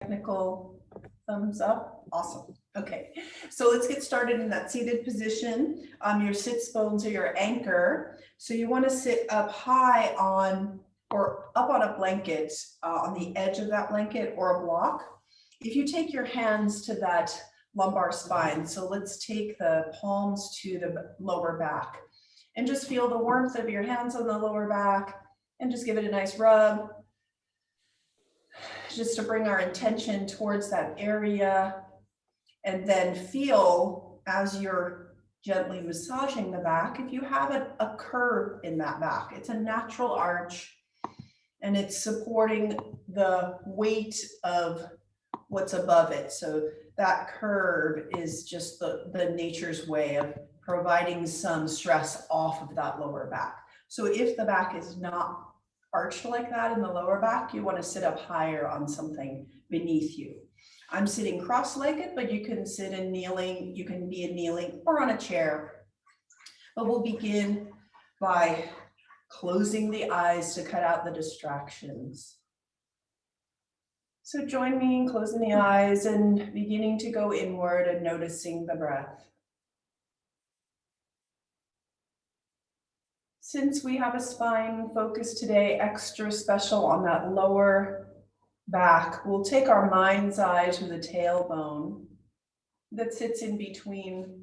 Technical thumbs up. Awesome. Okay, so let's get started in that seated position. Your sits bones are your anchor. So you want to sit up high on or up on a blanket, on the edge of that blanket or a block. If you take your hands to that lumbar spine, so let's take the palms to the lower back and just feel the warmth of your hands on the lower back and just give it a nice rub. Just to bring our intention towards that area, and then feel as you're gently massaging the back, if you have a curve in that back, it's a natural arch and it's supporting the weight of what's above it. So that curve is just the nature's way of providing some stress off of that lower back. So if the back is not arched like that in the lower back, you want to sit up higher on something beneath you. I'm sitting cross-legged, but you can sit in kneeling, you can be in kneeling or on a chair. But we'll begin by closing the eyes to cut out the distractions. So join me in closing the eyes and beginning to go inward and noticing the breath. Since we have a spine focus today, extra special on that lower back, we'll take our mind's eye to the tailbone that sits in between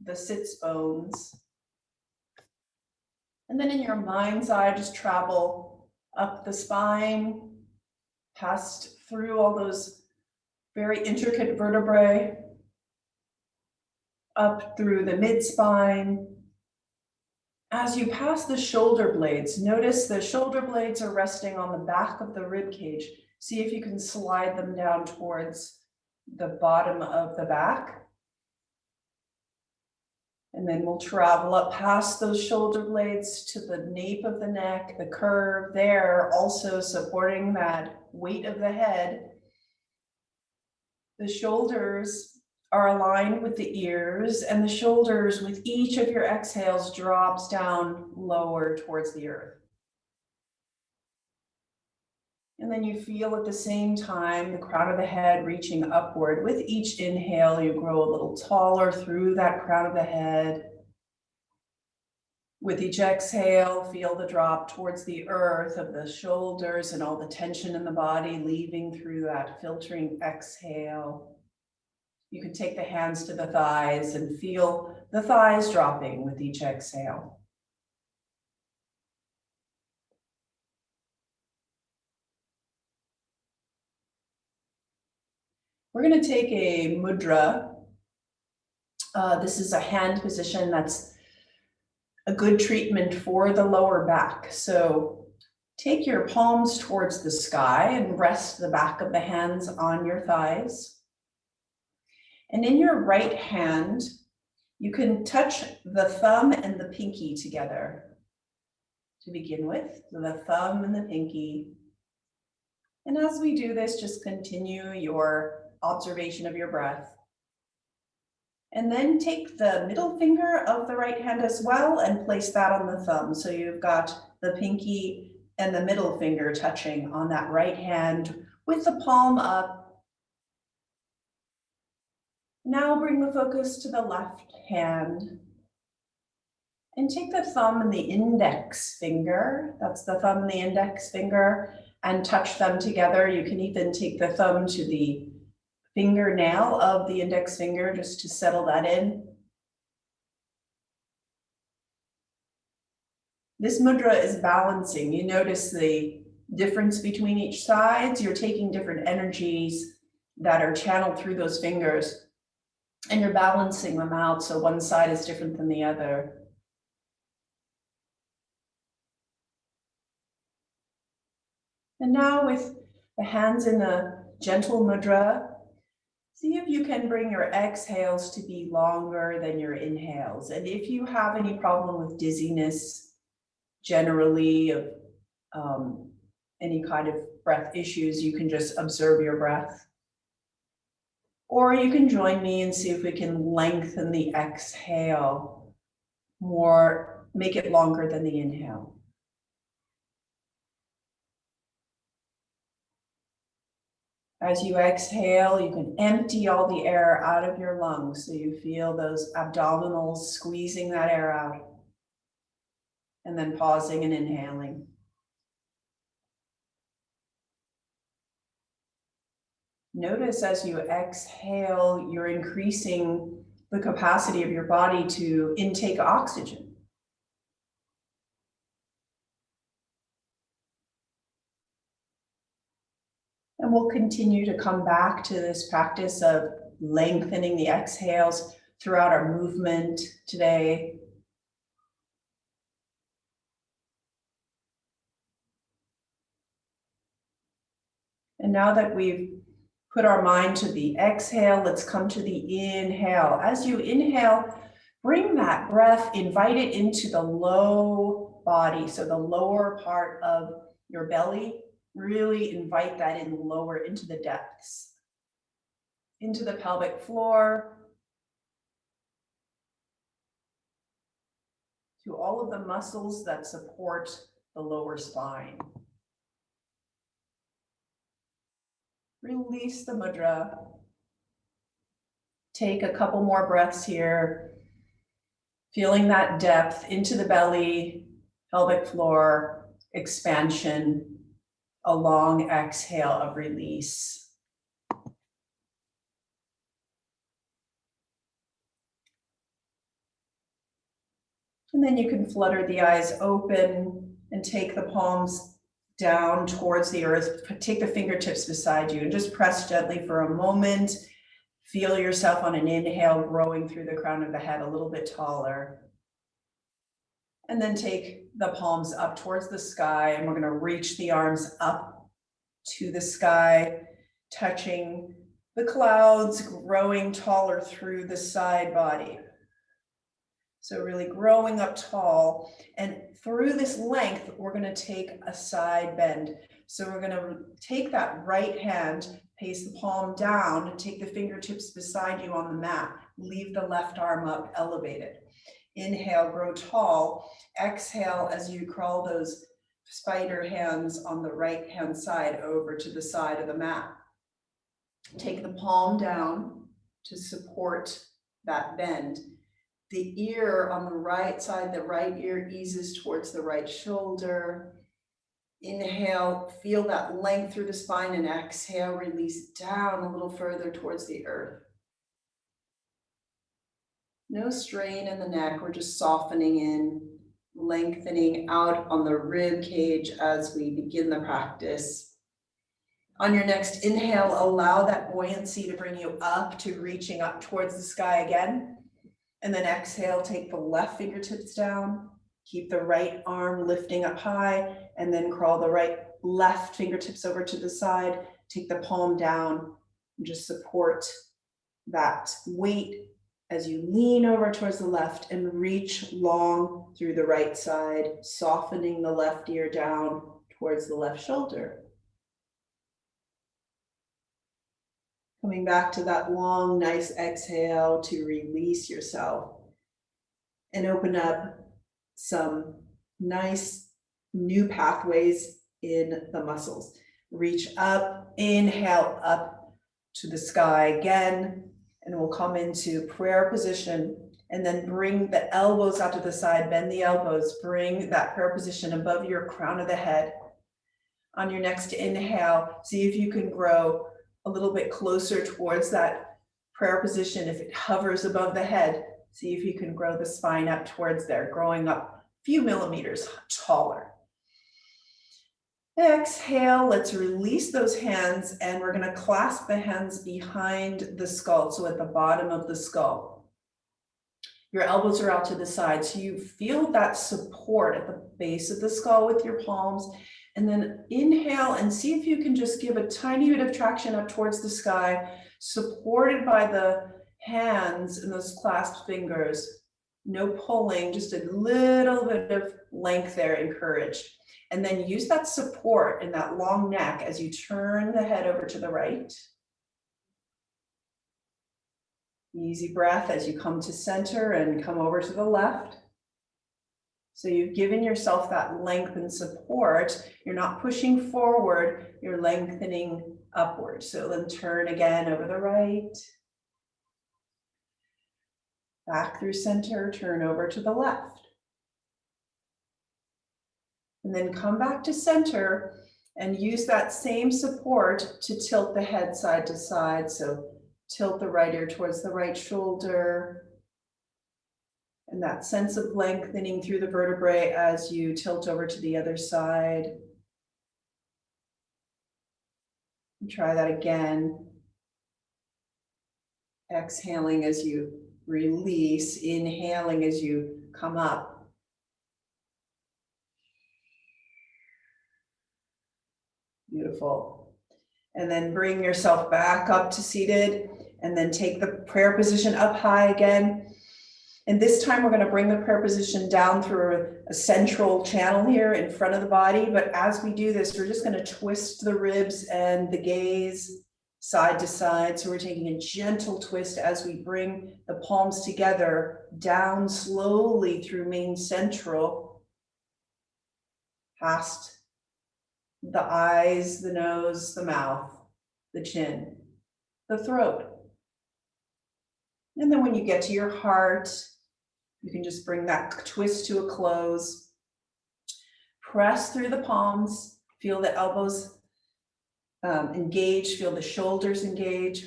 the sits bones. And then in your mind's eye, just travel up the spine, past through all those very intricate vertebrae, up through the mid-spine. As you pass the shoulder blades, notice the shoulder blades are resting on the back of the rib cage. See if you can slide them down towards the bottom of the back. And then we'll travel up past those shoulder blades to the nape of the neck, the curve there, also supporting that weight of the head. The shoulders are aligned with the ears, and the shoulders with each of your exhales drops down lower towards the earth. And then you feel at the same time the crown of the head reaching upward. With each inhale, you grow a little taller through that crown of the head. With each exhale, feel the drop towards the earth of the shoulders and all the tension in the body leaving through that filtering exhale. You can take the hands to the thighs and feel the thighs dropping with each exhale. We're going to take a mudra. This is a hand position that's a good treatment for the lower back. So take your palms towards the sky and rest the back of the hands on your thighs. And in your right hand, you can touch the thumb and the pinky together to begin with. So the thumb and the pinky. And as we do this, just continue your observation of your breath. And then take the middle finger of the right hand as well and place that on the thumb. So you've got the pinky and the middle finger touching on that right hand with the palm up. Now bring the focus to the left hand and take the thumb and the index finger, that's the thumb and the index finger, and touch them together. You can even take the thumb to the fingernail of the index finger just to settle that in. This mudra is balancing. You notice the difference between each side. You're taking different energies that are channeled through those fingers, and you're balancing them out so one side is different than the other. And now with the hands in a gentle mudra, see if you can bring your exhales to be longer than your inhales. And if you have any problem with dizziness, generally of any kind of breath issues, you can just observe your breath. Or you can join me and see if we can lengthen the exhale more, make it longer than the inhale. As you exhale, you can empty all the air out of your lungs. So you feel those abdominals squeezing that air out. And then pausing and inhaling. Notice as you exhale, you're increasing the capacity of your body to intake oxygen. And we'll continue to come back to this practice of lengthening the exhales throughout our movement today. And now that we've put our mind to the exhale, let's come to the inhale. As you inhale, bring that breath, invite it into the low body, so the lower part of your belly. Really invite that in lower into the depths, into the pelvic floor, to all of the muscles that support the lower spine. Release the mudra. Take a couple more breaths here, feeling that depth into the belly, pelvic floor, expansion, a long exhale of release. And then you can flutter the eyes open and take the palms down towards the earth. Take the fingertips beside you and just press gently for a moment. Feel yourself on an inhale growing through the crown of the head a little bit taller. And then take the palms up towards the sky, and we're going to reach the arms up to the sky, touching the clouds, growing taller through the side body. So really growing up tall, and through this length, we're going to take a side bend. So we're going to take that right hand, place the palm down, and take the fingertips beside you on the mat. Leave the left arm up, elevated. Inhale, grow tall. Exhale as you crawl those spider hands on the right hand side over to the side of the mat. Take the palm down to support that bend. The ear on the right side, the right ear eases towards the right shoulder. Inhale, feel that length through the spine, and exhale, release down a little further towards the earth. No strain in the neck, we're just softening in, lengthening out on the rib cage as we begin the practice. On your next inhale, allow that buoyancy to bring you up to reaching up towards the sky again. And then exhale, take the left fingertips down, keep the right arm lifting up high, and then crawl the left fingertips over to the side, take the palm down, and just support that weight as you lean over towards the left and reach long through the right side, softening the left ear down towards the left shoulder. Coming back to that long, nice exhale to release yourself and open up some nice new pathways in the muscles. Reach up, inhale up to the sky again, and we'll come into prayer position, and then bring the elbows out to the side, bend the elbows, bring that prayer position above your crown of the head. On your next inhale, see if you can grow a little bit closer towards that prayer position. If it hovers above the head, see if you can grow the spine up towards there, growing up a few millimeters taller. Exhale, let's release those hands, and we're going to clasp the hands behind the skull, so at the bottom of the skull. Your elbows are out to the side, so you feel that support at the base of the skull with your palms. And then inhale and see if you can just give a tiny bit of traction up towards the sky, supported by the hands and those clasped fingers. No pulling, just a little bit of length there encouraged. And then use that support in that long neck as you turn the head over to the right. Easy breath as you come to center and come over to the left. So you've given yourself that length and support. You're not pushing forward, you're lengthening upward. So then turn again over the right. Back through center, turn over to the left. And then come back to center and use that same support to tilt the head side to side. So tilt the right ear towards the right shoulder. And that sense of lengthening through the vertebrae as you tilt over to the other side. And try that again. Exhaling as you release, inhaling as you come up. Beautiful. And then bring yourself back up to seated, and then take the prayer position up high again. And this time we're going to bring the prayer position down through a central channel here in front of the body. But as we do this, we're just going to twist the ribs and the gaze side to side. So we're taking a gentle twist as we bring the palms together, down slowly through main central, past the eyes, the nose, the mouth, the chin, the throat. And then when you get to your heart, you can just bring that twist to a close. Press through the palms, feel the elbows engage, feel the shoulders engage,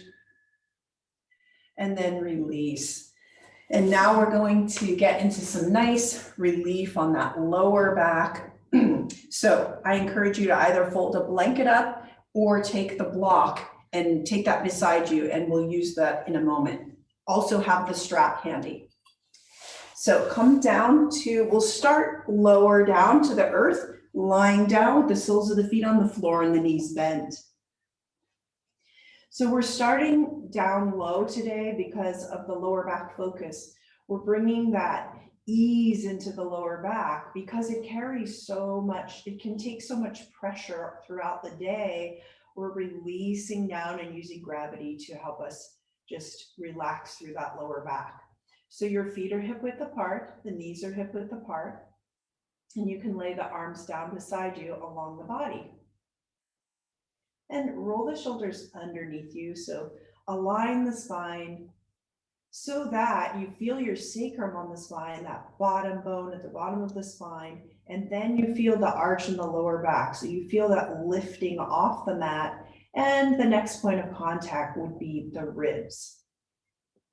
and then release. And now we're going to get into some nice relief on that lower back. So I encourage you to either fold a blanket up or take the block and take that beside you, and we'll use that in a moment. Also have the strap handy. So come down to, we'll start lower down to the earth, lying down with the soles of the feet on the floor and the knees bent. So we're starting down low today because of the lower back focus. We're bringing that ease into the lower back because it carries so much, it can take so much pressure throughout the day. We're releasing down and using gravity to help us just relax through that lower back. So your feet are hip width apart, the knees are hip width apart, and you can lay the arms down beside you along the body. And roll the shoulders underneath you, so align the spine so that you feel your sacrum on the spine, that bottom bone at the bottom of the spine, and then you feel the arch in the lower back. So you feel that lifting off the mat, and the next point of contact would be the ribs.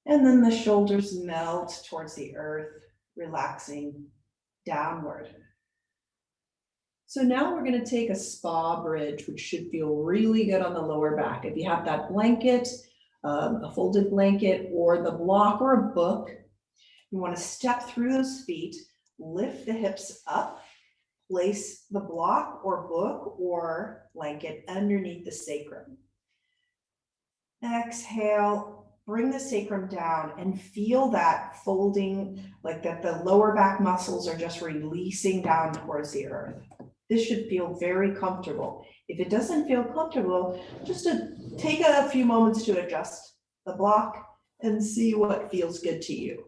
And then the shoulders melt towards the earth, relaxing downward. So now we're going to take a spa bridge, which should feel really good on the lower back. If you have that blanket, a folded blanket, or the block or a book, you want to step through those feet, lift the hips up, place the block or book or blanket underneath the sacrum. Exhale. Bring the sacrum down and feel that folding, like that the lower back muscles are just releasing down towards the earth. This should feel very comfortable. If it doesn't feel comfortable, just take a few moments to adjust the block and see what feels good to you.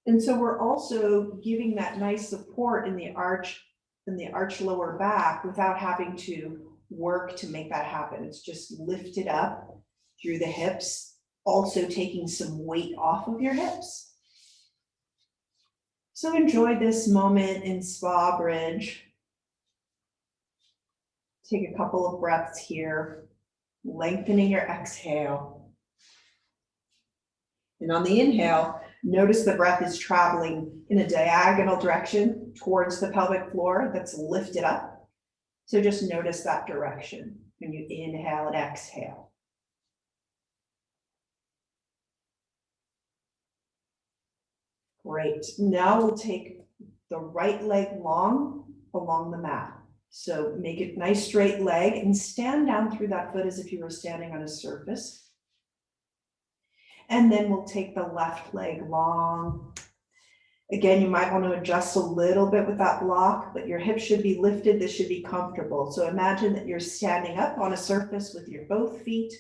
And so we're also giving that nice support in the arch lower back without having to work to make that happen. It's just lifted up through the hips, also taking some weight off of your hips. So enjoy this moment in spa bridge. Take a couple of breaths here, lengthening your exhale. And on the inhale, notice the breath is traveling in a diagonal direction towards the pelvic floor that's lifted up. So just notice that direction when you inhale and exhale. Great. Now we'll take the right leg long along the mat. So make it nice straight leg and stand down through that foot as if you were standing on a surface. And then we'll take the left leg long. Again, you might want to adjust a little bit with that block, but your hips should be lifted. This should be comfortable. So imagine that you're standing up on a surface with your both feet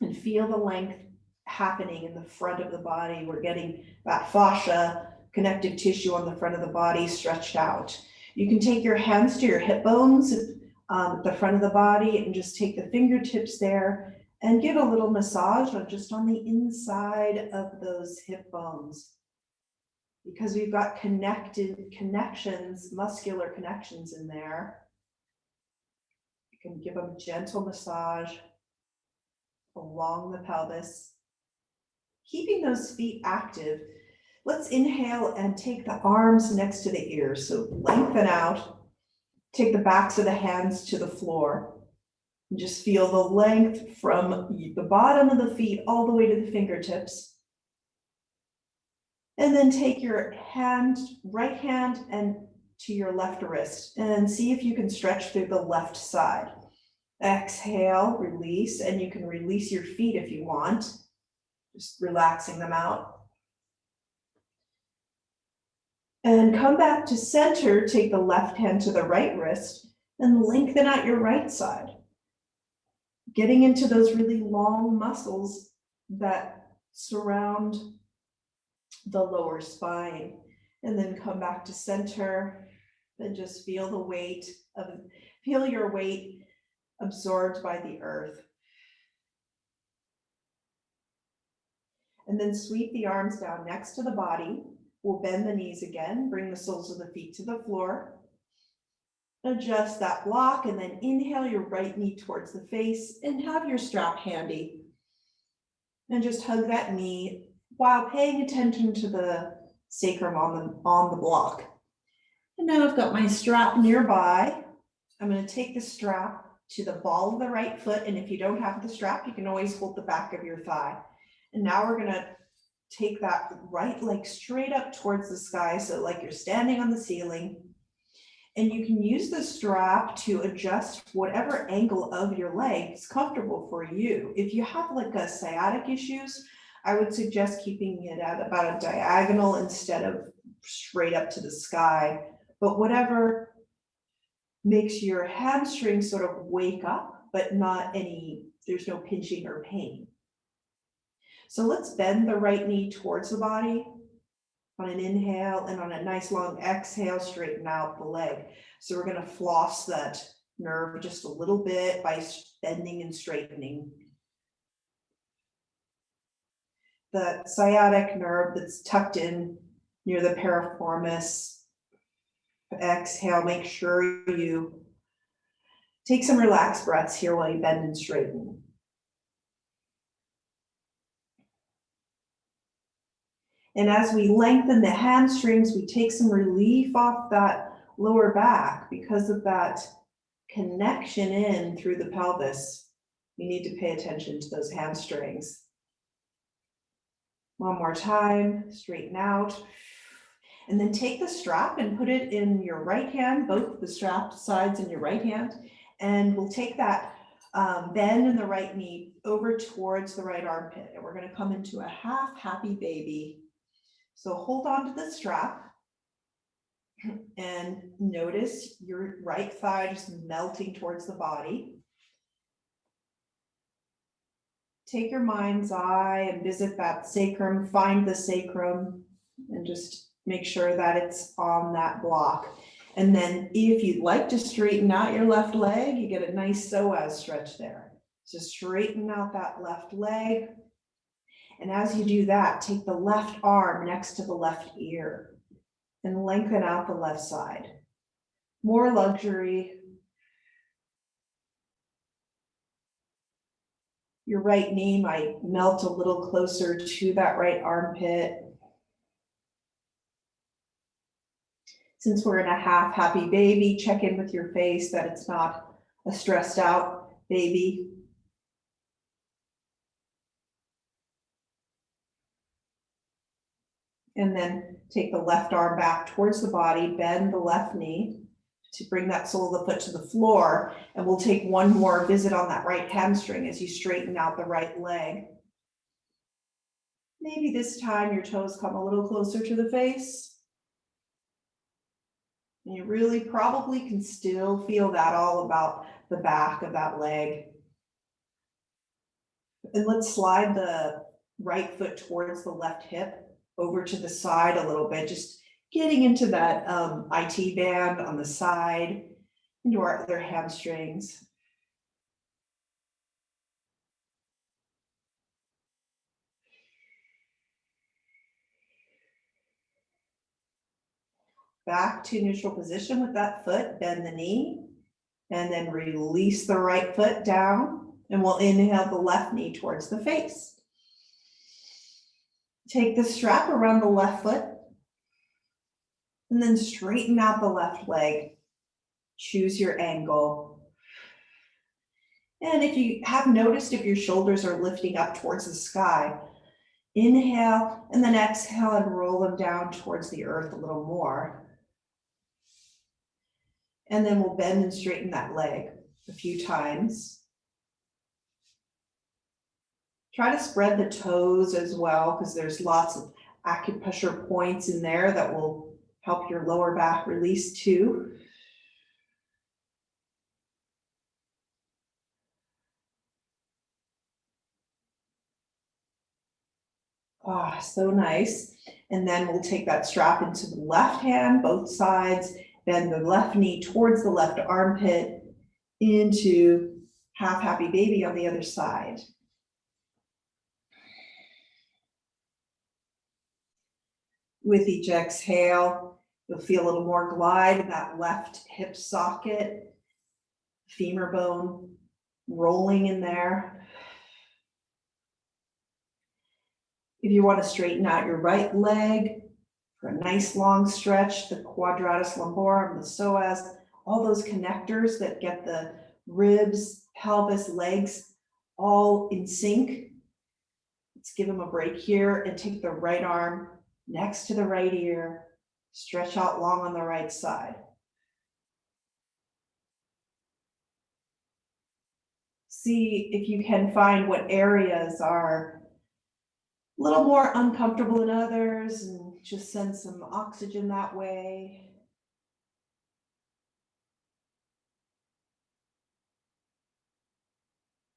and feel the length happening in the front of the body. We're getting that fascia, connective tissue on the front of the body stretched out. You can take your hands to your hip bones at the front of the body and just take the fingertips there and give a little massage just on the inside of those hip bones. Because we've got connections, muscular connections in there. You can give a gentle massage along the pelvis, keeping those feet active. Let's inhale and take the arms next to the ears. So lengthen out, take the backs of the hands to the floor. And just feel the length from the bottom of the feet all the way to the fingertips. And then take your right hand and to your left wrist and see if you can stretch through the left side. Exhale, release, and you can release your feet if you want, just relaxing them out. And come back to center, take the left hand to the right wrist and lengthen out your right side. Getting into those really long muscles that surround the lower spine. And then come back to center and just feel your weight absorbed by the earth. And then sweep the arms down next to the body. We'll bend the knees again, bring the soles of the feet to the floor. Adjust that block and then inhale your right knee towards the face and have your strap handy. And just hug that knee while paying attention to the sacrum on the block. And now I've got my strap nearby. I'm going to take the strap to the ball of the right foot. And if you don't have the strap, you can always hold the back of your thigh. And now we're going to take that right leg straight up towards the sky. So like you're standing on the ceiling. And you can use the strap to adjust whatever angle of your leg is comfortable for you. If you have like a sciatic issues, I would suggest keeping it at about a diagonal instead of straight up to the sky. But whatever makes your hamstring sort of wake up, but there's no pinching or pain. So let's bend the right knee towards the body on an inhale, and on a nice long exhale, straighten out the leg. So we're going to floss that nerve just a little bit by bending and straightening. The sciatic nerve that's tucked in near the piriformis. Exhale, make sure you take some relaxed breaths here while you bend and straighten. And as we lengthen the hamstrings, we take some relief off that lower back because of that connection in through the pelvis. We need to pay attention to those hamstrings. One more time, straighten out. And then take the strap and put it in your right hand, both the strap sides in your right hand. And we'll take that bend in the right knee over towards the right armpit. And we're going to come into a half happy baby. So hold on to the strap and notice your right thigh just melting towards the body. Take your mind's eye and visit that sacrum, find the sacrum, and just make sure that it's on that block. And then if you'd like to straighten out your left leg, you get a nice psoas stretch there. So straighten out that left leg. And as you do that, take the left arm next to the left ear and lengthen out the left side. More luxury. Your right knee might melt a little closer to that right armpit. Since we're in a half happy baby, check in with your face that it's not a stressed out baby. And then take the left arm back towards the body, bend the left knee to bring that sole of the foot to the floor. And we'll take one more visit on that right hamstring as you straighten out the right leg. Maybe this time your toes come a little closer to the face. And you really probably can still feel that all about the back of that leg. And let's slide the right foot towards the left hip over to the side a little bit, just Getting into that IT band on the side, into our other hamstrings. Back to neutral position with that foot, bend the knee, and then release the right foot down, and we'll inhale the left knee towards the face. Take the strap around the left foot, and then straighten out the left leg. Choose your angle. And if you have noticed if your shoulders are lifting up towards the sky, inhale and then exhale and roll them down towards the earth a little more. And then we'll bend and straighten that leg a few times. Try to spread the toes as well, because there's lots of acupressure points in there that will help your lower back release too. Ah, so nice. And then we'll take that strap into the left hand, both sides, bend the left knee towards the left armpit into half happy baby on the other side. With each exhale, you'll feel a little more glide in that left hip socket, femur bone rolling in there. If you want to straighten out your right leg for a nice long stretch, the quadratus lumborum, the psoas, all those connectors that get the ribs, pelvis, legs all in sync. Let's give them a break here and take the right arm next to the right ear, stretch out long on the right side. See if you can find what areas are a little more uncomfortable than others, and just send some oxygen that way.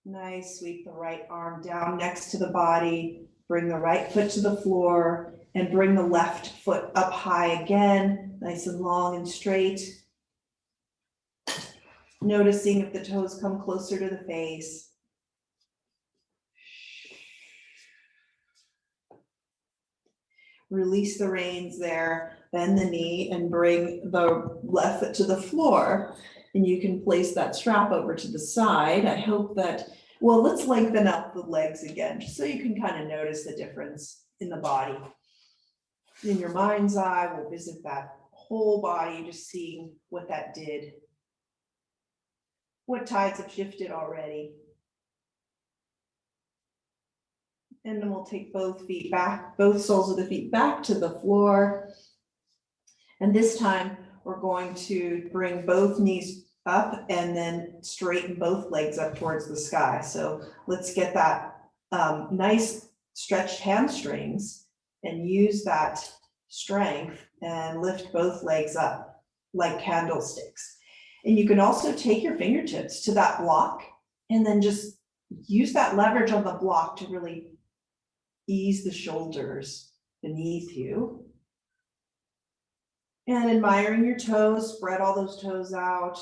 Nice, sweep the right arm down next to the body, bring the right foot to the floor, and bring the left foot up high again, nice and long and straight. Noticing if the toes come closer to the face. Release the reins there, bend the knee and bring the left foot to the floor. And you can place that strap over to the side. I hope that, well, let's lengthen up the legs again, just so you can kind of notice the difference in the body. In your mind's eye, we'll visit that whole body, just seeing what that did. What tides have shifted already. And then we'll take both feet back, both soles of the feet back to the floor. And this time we're going to bring both knees up and then straighten both legs up towards the sky. So let's get that nice stretched hamstrings and use that strength and lift both legs up like candlesticks. And you can also take your fingertips to that block and then just use that leverage on the block to really ease the shoulders beneath you. And admiring your toes, spread all those toes out.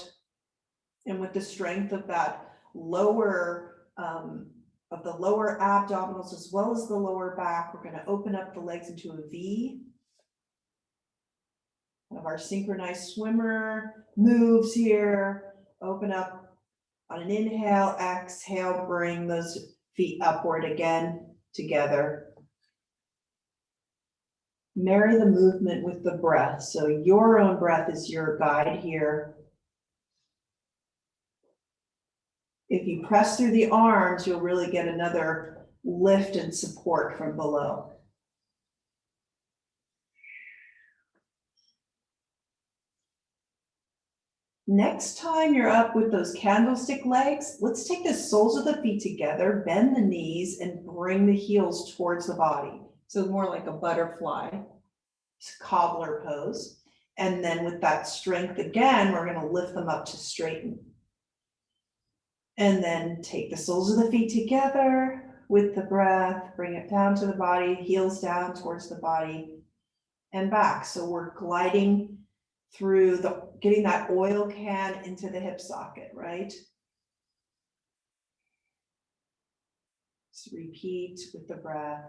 And with the strength of that lower, of the lower abdominals as well as the lower back, we're going to open up the legs into a V. One of our synchronized swimmer moves here. Open up on an inhale, exhale, bring those feet upward again. Together. Marry the movement with the breath. So your own breath is your guide here. If you press through the arms, you'll really get another lift and support from below. Next time you're up with those candlestick legs, let's take the soles of the feet together, bend the knees, and bring the heels towards the body. So more like a butterfly, cobbler pose. And then with that strength again, we're going to lift them up to straighten. And then take the soles of the feet together with the breath, bring it down to the body, heels down towards the body. and back. So we're gliding through getting that oil can into the hip socket, right? Just repeat with the breath.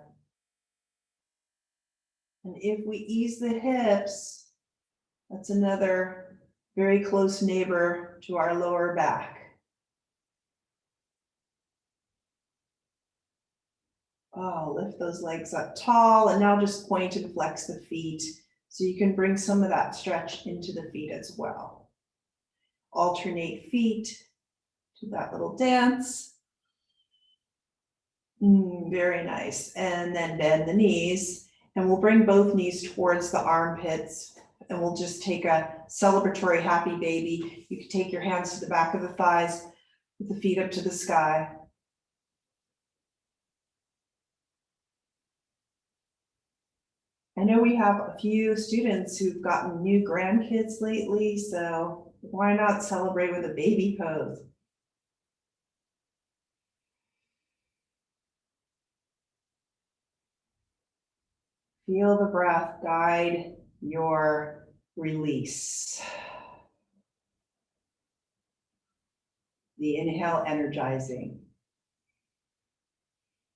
And if we ease the hips, that's another very close neighbor to our lower back. Oh, lift those legs up tall, and now just point and flex the feet so you can bring some of that stretch into the feet as well. Alternate feet to that little dance. Very nice. And then bend the knees, and we'll bring both knees towards the armpits, and we'll just take a celebratory happy baby. You can take your hands to the back of the thighs with the feet up to the sky. I know we have a few students who've gotten new grandkids lately, so why not celebrate with a baby pose? Feel the breath guide your release. The inhale energizing.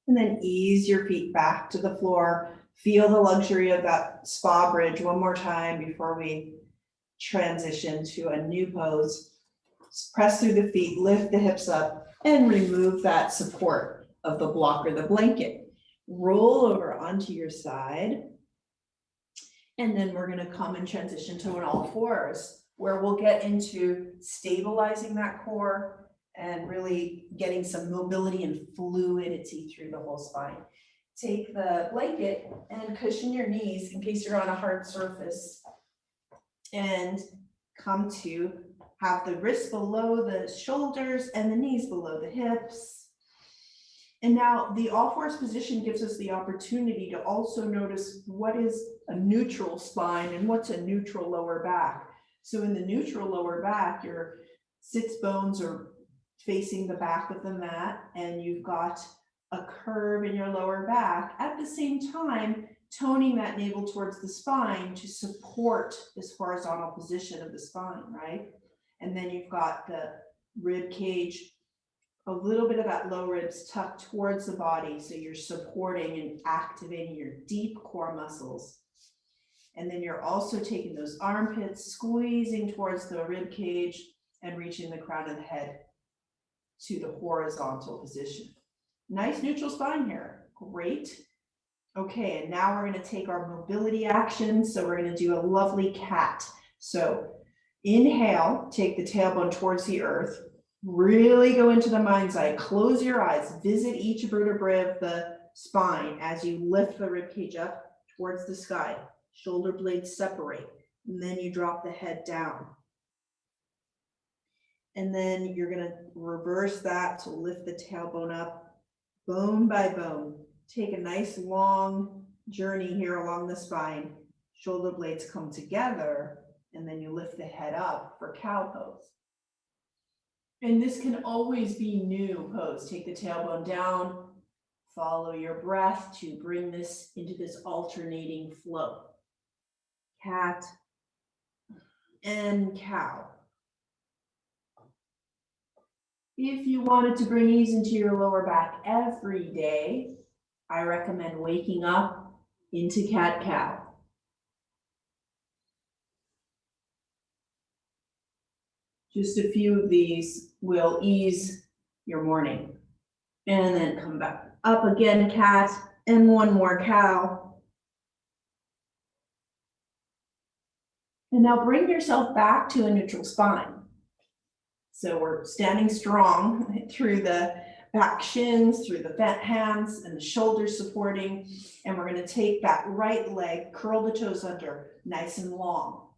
And then ease your feet back to the floor. Feel the luxury of that spa bridge one more time before we transition to a new pose. Just press through the feet, lift the hips up, and remove that support of the block or the blanket. Roll over onto your side. And then we're gonna come and transition to an all fours, where we'll get into stabilizing that core and really getting some mobility and fluidity through the whole spine. Take the blanket and cushion your knees in case you're on a hard surface. And come to have the wrists below the shoulders and the knees below the hips. And now the all fours position gives us the opportunity to also notice what is a neutral spine and what's a neutral lower back. So in the neutral lower back, your sits bones are facing the back of the mat, and you've got a curve in your lower back. At the same time, toning that navel towards the spine to support this horizontal position of the spine, right? And then you've got the rib cage, a little bit of that low ribs tucked towards the body, so you're supporting and activating your deep core muscles. And then you're also taking those armpits, squeezing towards the rib cage and reaching the crown of the head to the horizontal position. Nice neutral spine here, great. Okay, and now we're gonna take our mobility action. So we're gonna do a lovely cat. So inhale, take the tailbone towards the earth, really go into the mind's eye, close your eyes, visit each vertebrae of the spine as you lift the rib cage up towards the sky, shoulder blades separate, and then you drop the head down. And then you're gonna reverse that to lift the tailbone up, bone by bone. Take a nice long journey here along the spine. Shoulder blades come together, and then you lift the head up for cow pose. And this can always be new pose. Take the tailbone down, follow your breath to bring this into this alternating flow. Cat and cow. If you wanted to bring ease into your lower back every day, I recommend waking up into cat-cow. Just a few of these will ease your morning. And then come back up again, cat, and one more cow. And now bring yourself back to a neutral spine. So we're standing strong through the back shins, through the bent hands and the shoulders supporting. And we're gonna take that right leg, curl the toes under, nice and long.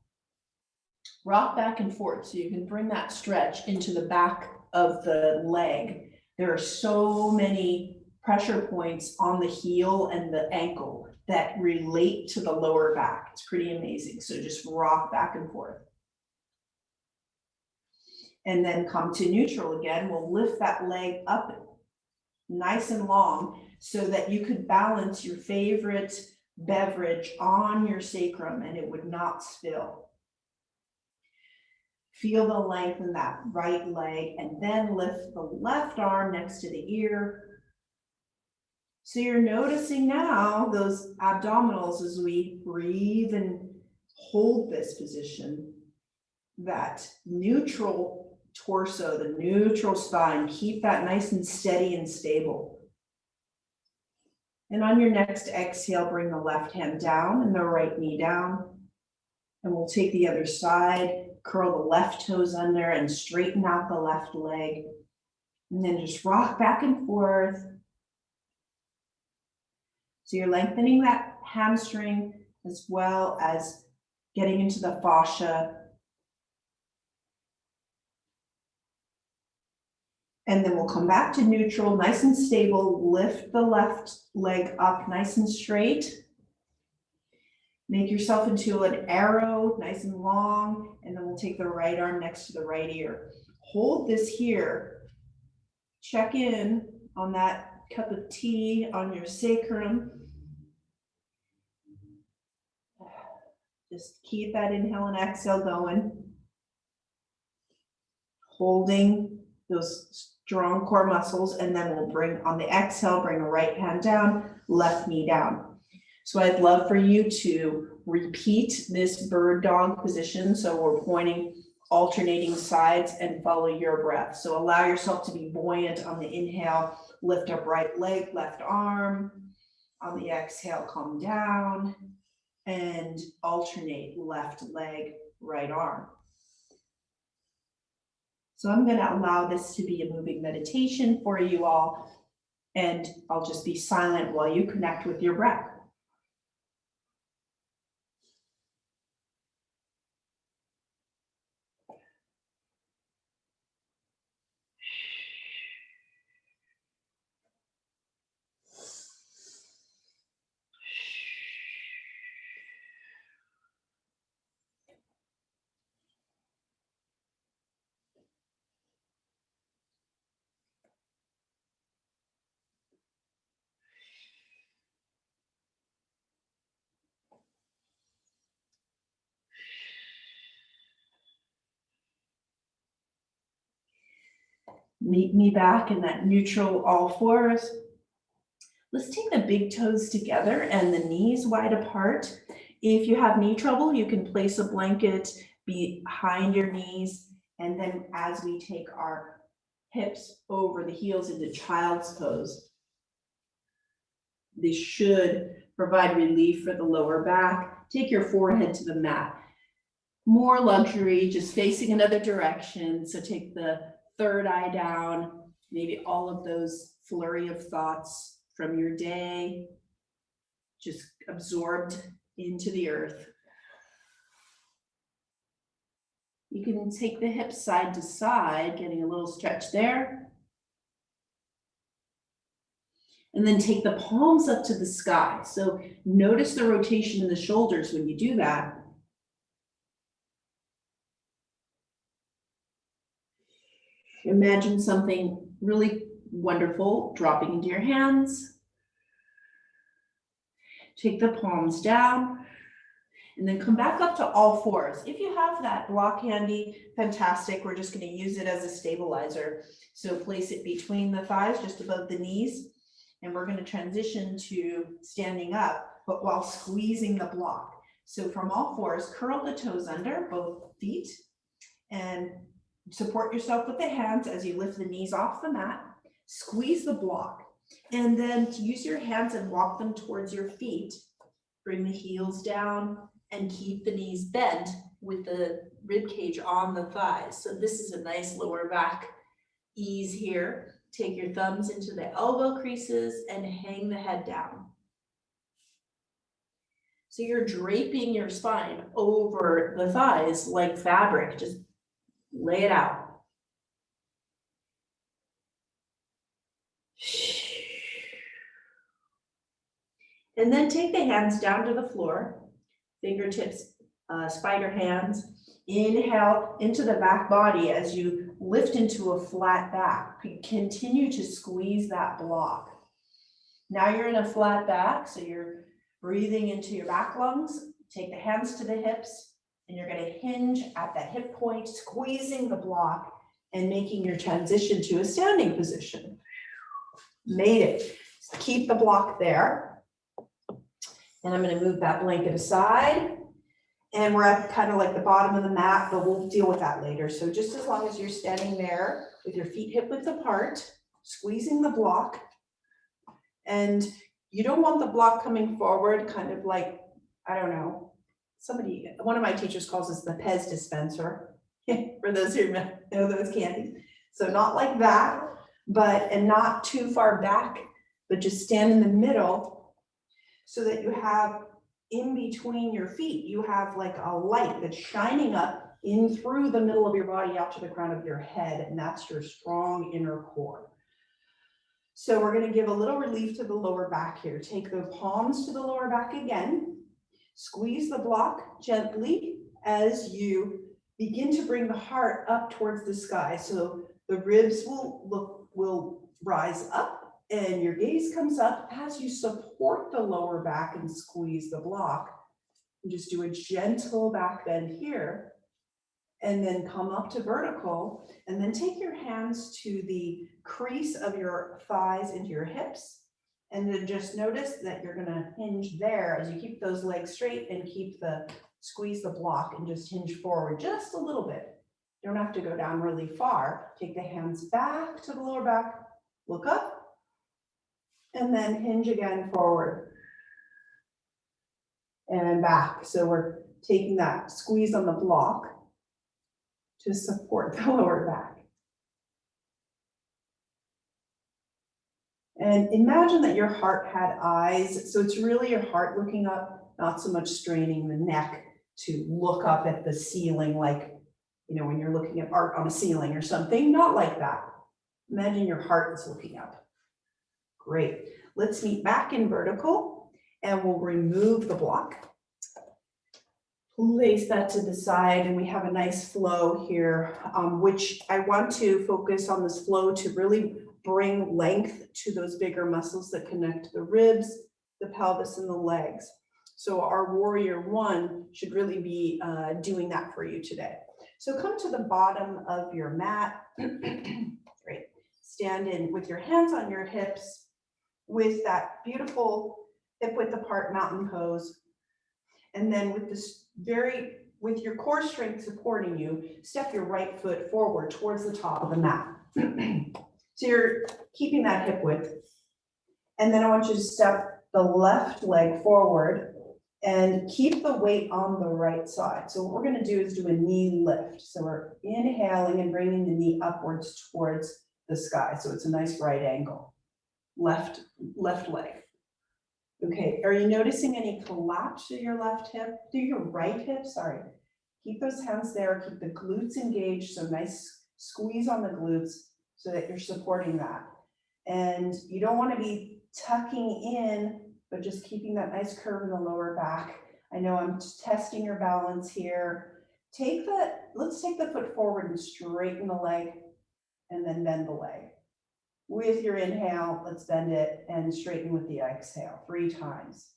Rock back and forth so you can bring that stretch into the back of the leg. There are so many pressure points on the heel and the ankle that relate to the lower back. It's pretty amazing. So just rock back and forth. And then come to neutral again. We'll lift that leg up nice and long so that you could balance your favorite beverage on your sacrum and it would not spill. Feel the length in that right leg and then lift the left arm next to the ear. So you're noticing now those abdominals as we breathe and hold this position, that neutral torso, the neutral spine, keep that nice and steady and stable. And on your next exhale, bring the left hand down and the right knee down. And we'll take the other side, curl the left toes under and straighten out the left leg. And then just rock back and forth. So you're lengthening that hamstring as well as getting into the fascia. And then we'll come back to neutral, nice and stable. Lift the left leg up nice and straight. Make yourself into an arrow, nice and long. And then we'll take the right arm next to the right ear. Hold this here. Check in on that cup of tea on your sacrum. Just keep that inhale and exhale going. Holding those strong core muscles, and then we'll bring on the exhale, bring the right hand down, left knee down. So I'd love for you to repeat this bird dog position. So we're pointing alternating sides and follow your breath. So allow yourself to be buoyant on the inhale, lift up right leg, left arm. On the exhale, calm down and alternate left leg, right arm. So I'm going to allow this to be a moving meditation for you all, and I'll just be silent while you connect with your breath. Meet me back in that neutral all fours. Let's take the big toes together and the knees wide apart. If you have knee trouble, you can place a blanket behind your knees. And then as we take our hips over the heels into child's pose, this should provide relief for the lower back. Take your forehead to the mat. More luxury, just facing another direction. So take the third eye down, maybe all of those flurry of thoughts from your day, just absorbed into the earth. You can take the hips side to side, getting a little stretch there. And then take the palms up to the sky. So notice the rotation in the shoulders when you do that. Imagine something really wonderful dropping into your hands. Take the palms down and then come back up to all fours. If you have that block handy, fantastic. We're just going to use it as a stabilizer. So place it between the thighs, just above the knees. And we're going to transition to standing up, but while squeezing the block. So from all fours, curl the toes under both feet and support yourself with the hands as you lift the knees off the mat. Squeeze the block. And then use your hands and walk them towards your feet. Bring the heels down and keep the knees bent with the rib cage on the thighs. So this is a nice lower back ease here. Take your thumbs into the elbow creases and hang the head down. So you're draping your spine over the thighs like fabric. Just lay it out. And then take the hands down to the floor, fingertips, spider hands. Inhale into the back body as you lift into a flat back. Continue to squeeze that block. Now you're in a flat back, so you're breathing into your back lungs. Take the hands to the hips, and you're going to hinge at that hip point, squeezing the block and making your transition to a standing position. Made it. Keep the block there. And I'm going to move that blanket aside. And we're at kind of like the bottom of the mat, but we'll deal with that later. So just as long as you're standing there with your feet hip width apart, squeezing the block. And you don't want the block coming forward, kind of like, I don't know, one of my teachers calls this the Pez dispenser, for those who know those candies. So not like that, and not too far back, but just stand in the middle so that you have in between your feet, you have like a light that's shining up in through the middle of your body out to the crown of your head, and that's your strong inner core. So we're going to give a little relief to the lower back here. Take the palms to the lower back again. Squeeze the block gently as you begin to bring the heart up towards the sky. So the ribs will rise up and your gaze comes up as you support the lower back and squeeze the block. And just do a gentle back bend here and then come up to vertical, and then take your hands to the crease of your thighs into your hips. And then just notice that you're going to hinge there as you keep those legs straight and squeeze the block and just hinge forward just a little bit. You don't have to go down really far. Take the hands back to the lower back, look up, and then hinge again forward and back. So we're taking that squeeze on the block to support the lower back. And imagine that your heart had eyes. So it's really your heart looking up, not so much straining the neck to look up at the ceiling, like, when you're looking at art on a ceiling or something, not like that. Imagine your heart is looking up. Great. Let's meet back in vertical, and we'll remove the block. Place that to the side, and we have a nice flow here, which I want to focus on this flow to really bring length to those bigger muscles that connect the ribs, the pelvis, and the legs. So our warrior one should really be doing that for you today. So come to the bottom of your mat. Great. Stand in with your hands on your hips with that beautiful hip width apart mountain pose. And then with your core strength supporting you, step your right foot forward towards the top of the mat. So you're keeping that hip width. And then I want you to step the left leg forward and keep the weight on the right side. So what we're going to do is do a knee lift. So we're inhaling and bringing the knee upwards towards the sky. So it's a nice right angle. Left leg. Okay, are you noticing any collapse to your left hip? Do your right hip, sorry. Keep those hands there, keep the glutes engaged, so nice squeeze on the glutes so that you're supporting that. And you don't want to be tucking in, but just keeping that nice curve in the lower back. I know I'm testing your balance here. Let's take the foot forward and straighten the leg, and then bend the leg. With your inhale, let's bend it and straighten with the exhale 3 times.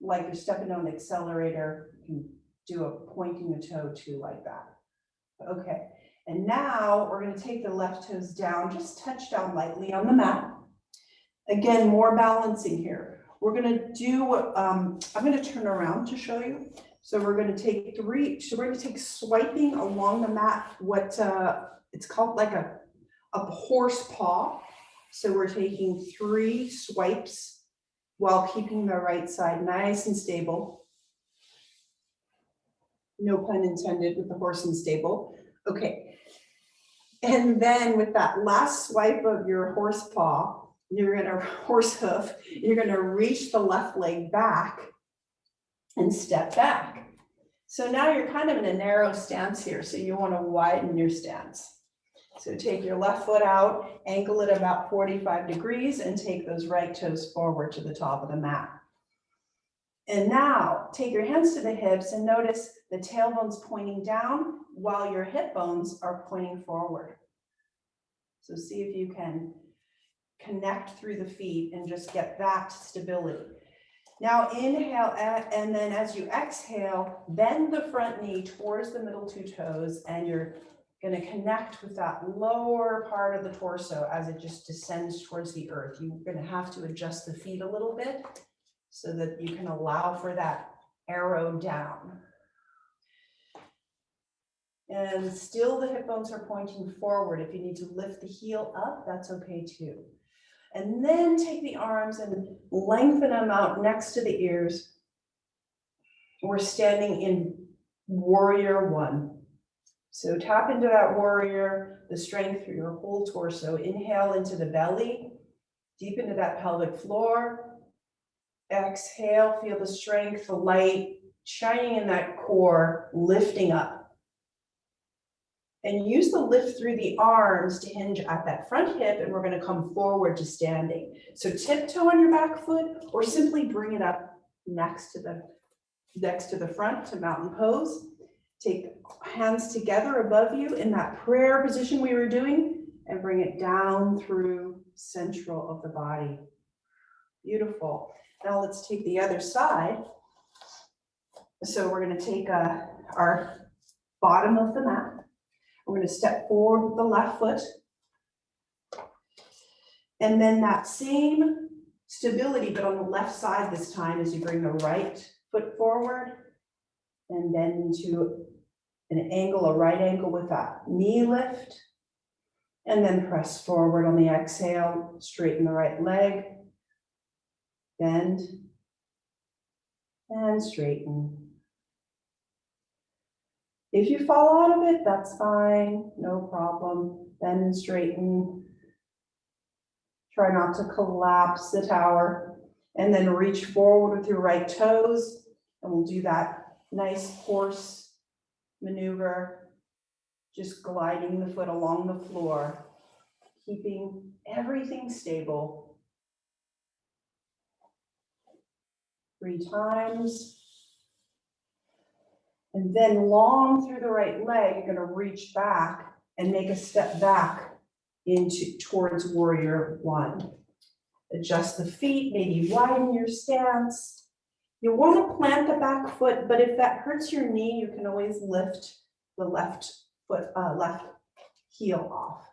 Like you're stepping on an accelerator, you can do a pointing a toe too, like that. Okay, and now we're going to take the left toes down, just touch down lightly on the mat. Again, more balancing here. We're going to do, I'm going to turn around to show you. So we're going to take swiping along the mat, it's called like a horse paw. So we're taking 3 swipes while keeping the right side nice and stable. No pun intended with the horse and stable. Okay. And then with that last swipe of your horse paw, horse hoof, you're going to reach the left leg back and step back. So now you're kind of in a narrow stance here. So you want to widen your stance. So take your left foot out, ankle it about 45 degrees, and take those right toes forward to the top of the mat. And now take your hands to the hips and notice the tailbone's pointing down while your hip bones are pointing forward. So see if you can connect through the feet and just get that stability. Now inhale, and then as you exhale, bend the front knee towards the middle two toes, and you're going to connect with that lower part of the torso as it just descends towards the earth. You're going to have to adjust the feet a little bit so that you can allow for that arrow down. And still the hip bones are pointing forward. If you need to lift the heel up, that's okay too. And then take the arms and lengthen them out next to the ears. We're standing in warrior one. So tap into that warrior, the strength through your whole torso. Inhale into the belly, deep into that pelvic floor. Exhale, feel the strength, the light shining in that core, lifting up. And use the lift through the arms to hinge at that front hip, and we're going to come forward to standing. So tiptoe on your back foot, or simply bring it up next to the front to mountain pose. Take hands together above you in that prayer position we were doing, and bring it down through central of the body. Beautiful. Now let's take the other side. So we're going to take our bottom of the mat. We're going to step forward with the left foot. And then that same stability, but on the left side this time, as you bring the right foot forward and then into an angle, a right angle with that knee lift. And then press forward on the exhale, straighten the right leg, bend, and straighten. If you fall out of it, that's fine, no problem. Bend and straighten. Try not to collapse the tower. And then reach forward with your right toes. And we'll do that nice horse maneuver, just gliding the foot along the floor, keeping everything stable. 3 times. And then long through the right leg, you're going to reach back and make a step back towards warrior one. Adjust the feet, maybe widen your stance. You want to plant the back foot, but if that hurts your knee, you can always lift the left heel off.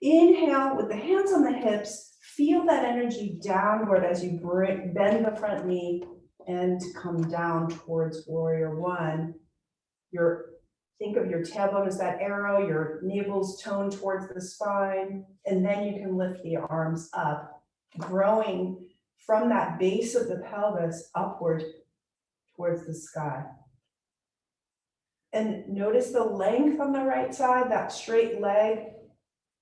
Inhale with the hands on the hips, feel that energy downward as you bend the front knee and come down towards warrior one. Think of your tailbone as that arrow, your navel's toned towards the spine, and then you can lift the arms up, growing from that base of the pelvis upward towards the sky. And notice the length on the right side, that straight leg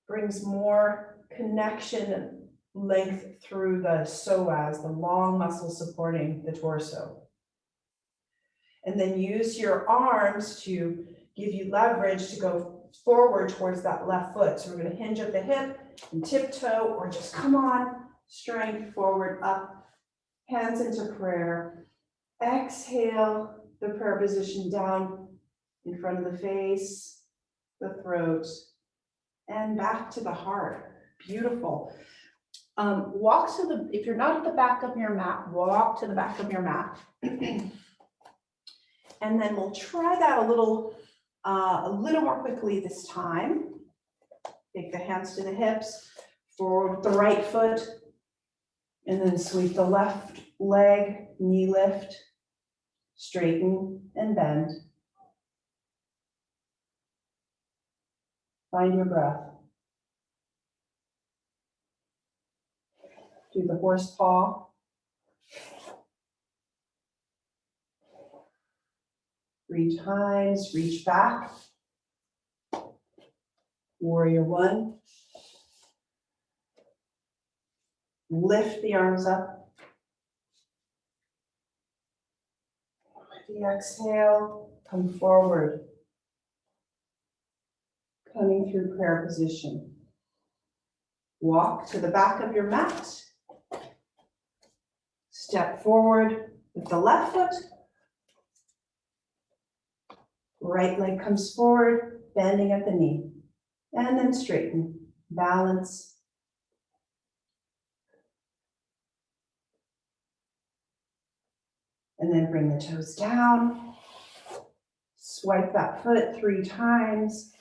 brings more connection and length through the psoas, the long muscle supporting the torso. And then use your arms to give you leverage to go forward towards that left foot. So we're going to hinge at the hip and tiptoe, or just come on, strength forward, up, hands into prayer. Exhale the prayer position down in front of the face, the throat, and back to the heart. Beautiful. If you're not at the back of your mat, walk to the back of your mat. And then we'll try that a little more quickly this time. Take the hands to the hips, forward with the right foot, and then sweep the left leg, knee lift, straighten and bend. Find your breath. Do the horse paw. Three times, reach back. Warrior one. Lift the arms up. The exhale, come forward. Coming through prayer position. Walk to the back of your mat. Step forward with the left foot. Right leg comes forward, bending at the knee. And then straighten, balance. And then bring the toes down. Swipe that foot 3 times.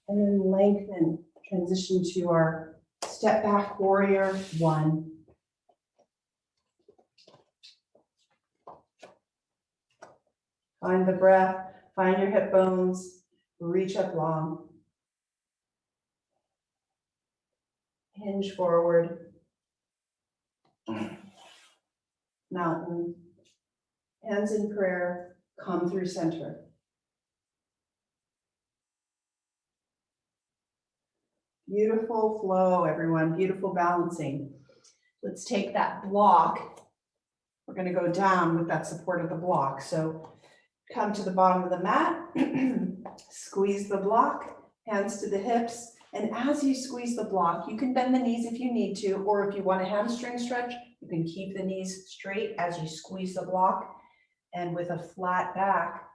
And then lengthen, transition to our step back warrior 1. Find the breath, find your hip bones, reach up long. Hinge forward. Mountain. Hands in prayer, come through center. Beautiful flow, everyone, beautiful balancing. Let's take that block. We're going to go down with that support of the block. So come to the bottom of the mat, squeeze the block, hands to the hips. And as you squeeze the block, you can bend the knees if you need to, or if you want a hamstring stretch, you can keep the knees straight as you squeeze the block. And with a flat back,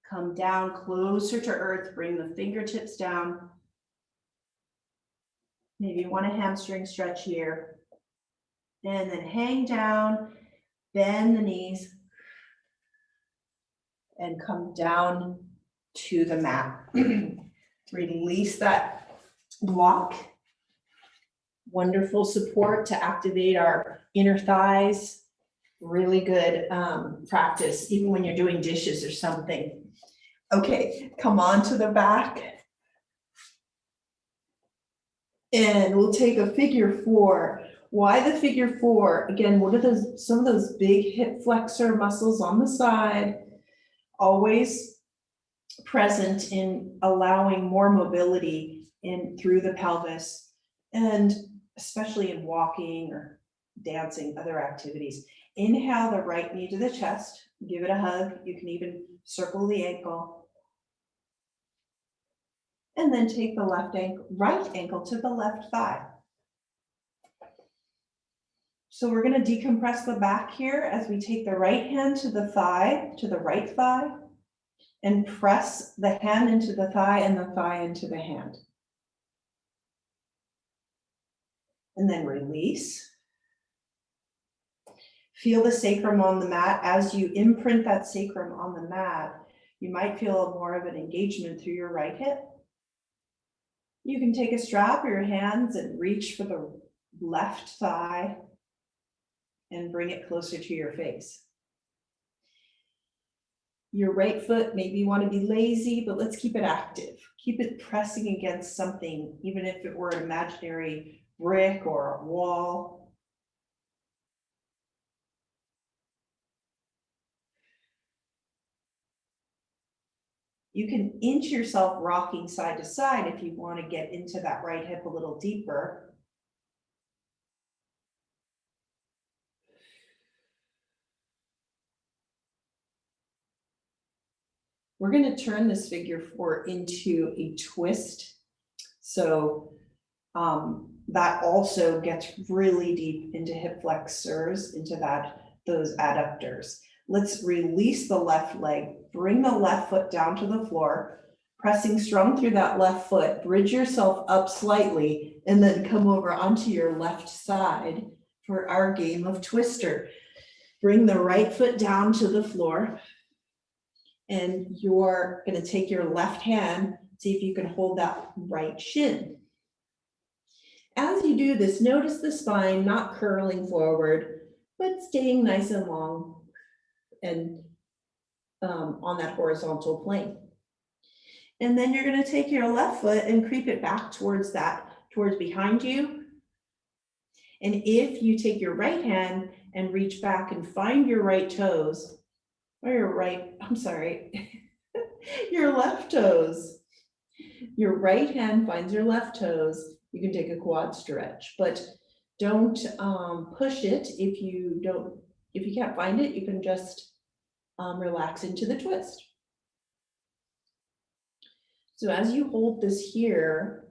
come down closer to earth, bring the fingertips down. Maybe you want a hamstring stretch here. And then hang down, bend the knees, and come down to the mat. Release that block. Wonderful support to activate our inner thighs. Really good practice, even when you're doing dishes or something. Okay, come on to the back. And we'll take a figure 4. Why the figure 4? Again, what are those, some of those big hip flexor muscles on the side, always present in allowing more mobility in through the pelvis, and especially in walking or dancing, other activities. Inhale the right knee to the chest, give it a hug. You can even circle the ankle. And then take the right ankle to the left thigh. So we're going to decompress the back here as we take the right hand to the thigh, to the right thigh, and press the hand into the thigh and the thigh into the hand. And then release. Feel the sacrum on the mat. As you imprint that sacrum on the mat, you might feel more of an engagement through your right hip. You can take a strap of your hands and reach for the left thigh and bring it closer to your face. Your right foot, maybe you want to be lazy, but let's keep it active. Keep it pressing against something, even if it were an imaginary brick or a wall. You can inch yourself rocking side to side if you want to get into that right hip a little deeper. We're going to turn this figure 4 into a twist. So that also gets really deep into hip flexors, into those adductors. Let's release the left leg, bring the left foot down to the floor, pressing strong through that left foot, bridge yourself up slightly, and then come over onto your left side for our game of twister. Bring the right foot down to the floor, and you're going to take your left hand, see if you can hold that right shin. As you do this, notice the spine not curling forward, but staying nice and long and on that horizontal plane. And then you're going to take your left foot and creep it back towards behind you. And if you take your right hand and reach back and find your right toes, or your left toes. Your right hand finds your left toes. You can take a quad stretch, but don't push it. If you can't find it, you can just relax into the twist. So as you hold this here,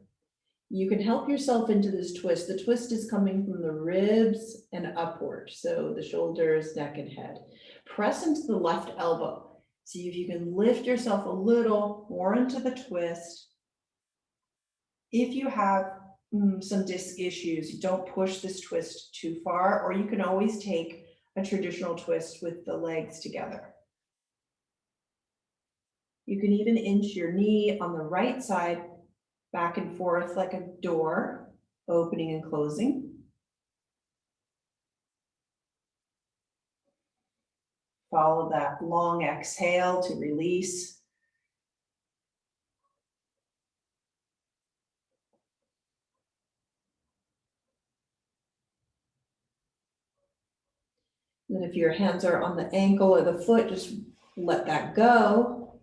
you can help yourself into this twist. The twist is coming from the ribs and upward, so the shoulders, neck, and head. Press into the left elbow. See if you can lift yourself a little more into the twist. If you have some disc issues, don't push this twist too far, or you can always take a traditional twist with the legs together. You can even inch your knee on the right side back and forth like a door, opening and closing. Follow that long exhale to release. And if your hands are on the ankle or the foot, just let that go.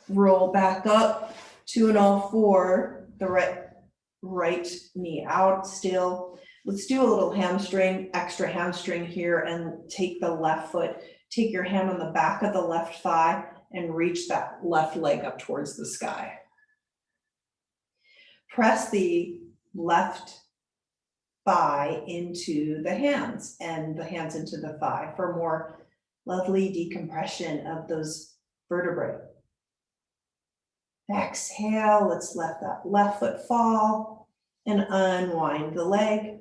Roll back up to an all four, the right knee out still. Let's do a little hamstring, extra hamstring here, and take the left foot, take your hand on the back of the left thigh and reach that left leg up towards the sky. Press the left thigh into the hands and the hands into the thigh for more lovely decompression of those vertebrae. Exhale, let's let that left foot fall and unwind the leg.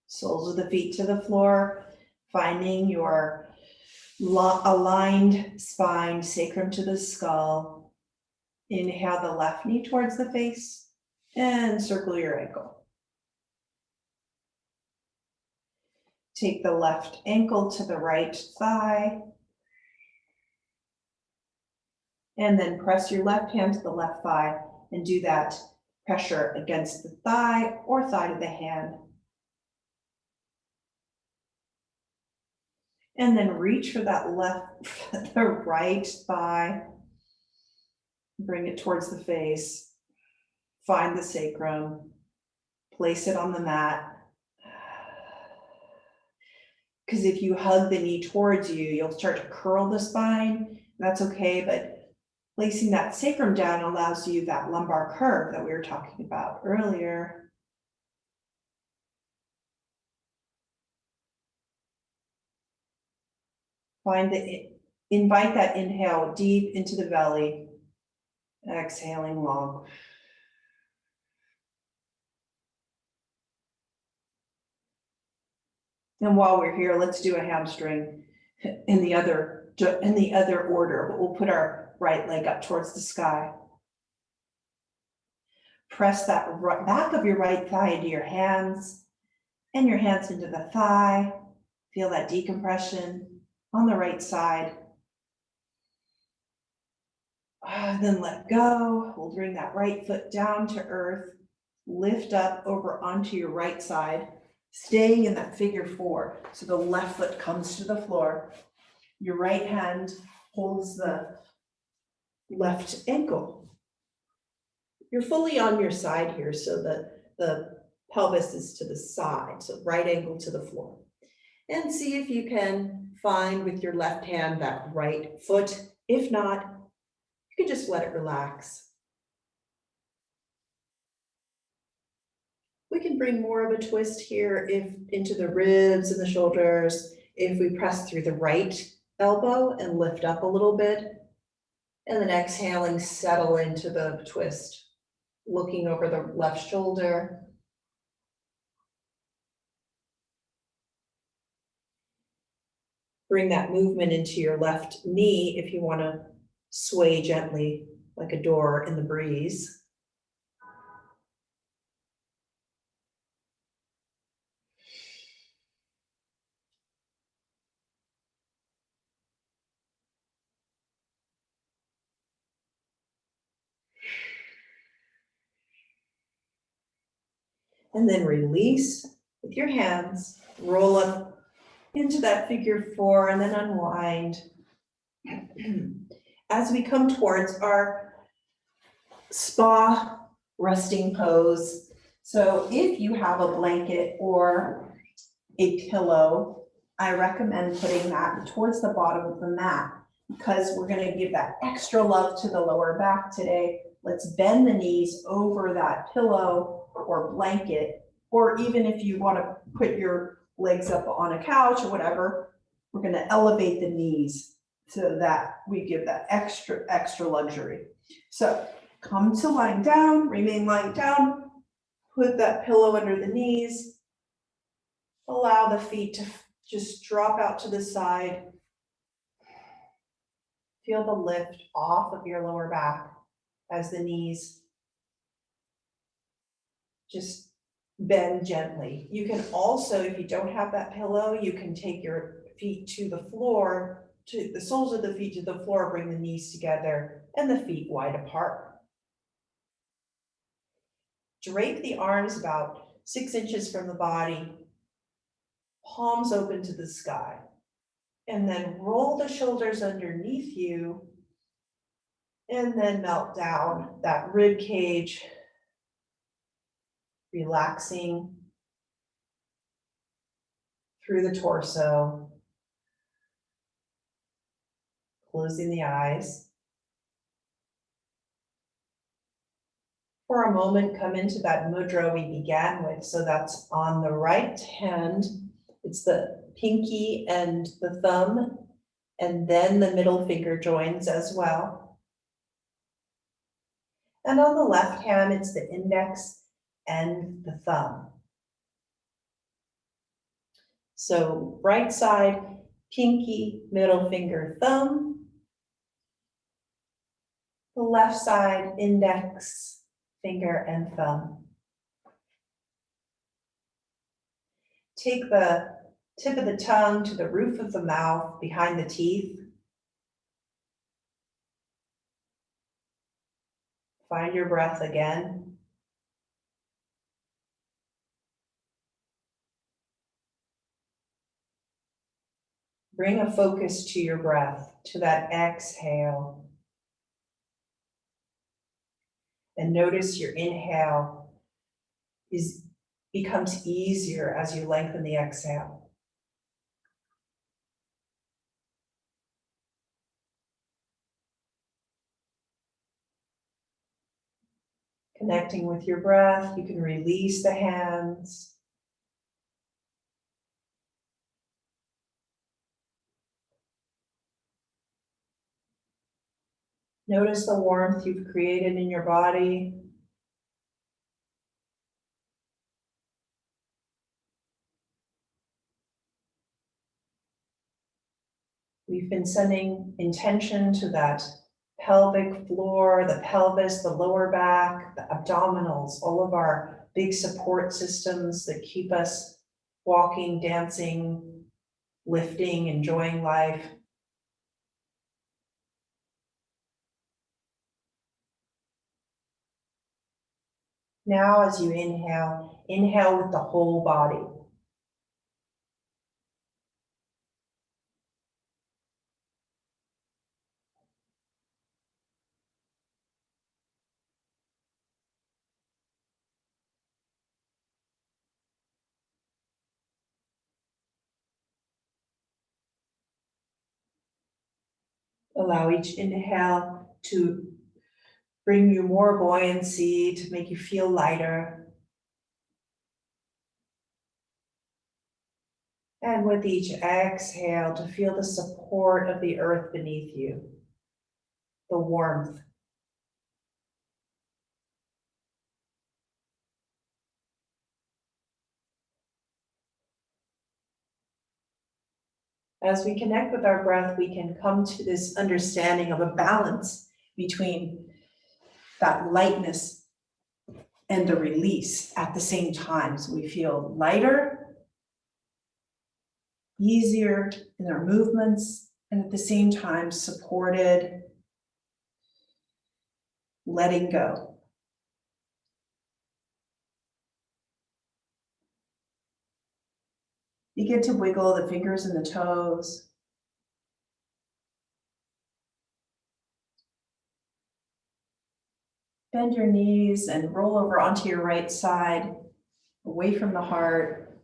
Soles of the feet to the floor, finding your aligned spine, sacrum to the skull. Inhale the left knee towards the face and circle your ankle. Take the left ankle to the right thigh. And then press your left hand to the left thigh and do that pressure against the thigh or thigh of the hand. And then reach for that the right thigh. Bring it towards the face. Find the sacrum. Place it on the mat. Because if you hug the knee towards you, you'll start to curl the spine. That's okay, but placing that sacrum down allows you that lumbar curve that we were talking about earlier. Invite that inhale deep into the belly, exhaling long. And while we're here, let's do a hamstring in the other order, but we'll put our right leg up towards the sky. Press that back of your right thigh into your hands and your hands into the thigh. Feel that decompression on the right side. Then let go. We'll bring that right foot down to earth. Lift up over onto your right side, staying in that figure four. So the left foot comes to the floor. Your right hand holds the left ankle. You're fully on your side here, so the pelvis is to the side, so right ankle to the floor. And see if you can find with your left hand that right foot. If not, you can just let it relax. We can bring more of a twist here into the ribs and the shoulders if we press through the right elbow and lift up a little bit. And then exhaling, settle into the twist, looking over the left shoulder. Bring that movement into your left knee if you want to sway gently like a door in the breeze. And then release with your hands, roll up into that figure four and then unwind. As we come towards our spa resting pose. So if you have a blanket or a pillow, I recommend putting that towards the bottom of the mat because we're going to give that extra love to the lower back today. Let's bend the knees over that pillow or blanket, or even if you want to put your legs up on a couch or whatever, we're going to elevate the knees so that we give that extra luxury. So come to lying down, remain lying down, Put that pillow under the knees. Allow the feet to just drop out to the side. Feel the lift off of your lower back as the knees just bend gently. You can also, if you don't have that pillow, you can take your feet to the floor, to the soles of the feet to the floor, bring the knees together and the feet wide apart. Drape the arms about 6 inches from the body, palms open to the sky. And then roll the shoulders underneath you and then melt down that rib cage, relaxing through the torso, closing the eyes. For a moment, come into that mudra we began with. So that's on the right hand. It's the pinky and the thumb, and then the middle finger joins as well. And on the left hand, it's the index and the thumb. So right side, pinky, middle finger, thumb. The left side, index, finger, and thumb. Take the tip of the tongue to the roof of the mouth, behind the teeth. Find your breath again. Bring a focus to your breath, to that exhale. And notice your inhale becomes easier as you lengthen the exhale. Connecting with your breath, you can release the hands. Notice the warmth you've created in your body. We've been sending intention to that pelvic floor, the pelvis, the lower back, the abdominals, all of our big support systems that keep us walking, dancing, lifting, enjoying life. Now, as you inhale, inhale with the whole body. Allow each inhale to bring you more buoyancy, to make you feel lighter. And with each exhale, to feel the support of the earth beneath you, the warmth. As we connect with our breath, we can come to this understanding of a balance between that lightness and the release at the same time. So we feel lighter, easier in our movements, and at the same time supported, letting go. Begin to wiggle the fingers and the toes. Bend your knees and roll over onto your right side, away from the heart.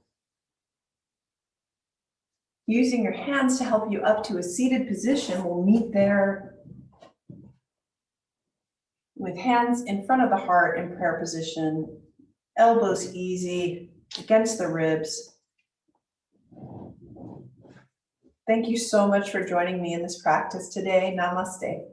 Using your hands to help you up to a seated position, we'll meet there with hands in front of the heart in prayer position, elbows easy against the ribs. Thank you so much for joining me in this practice today. Namaste.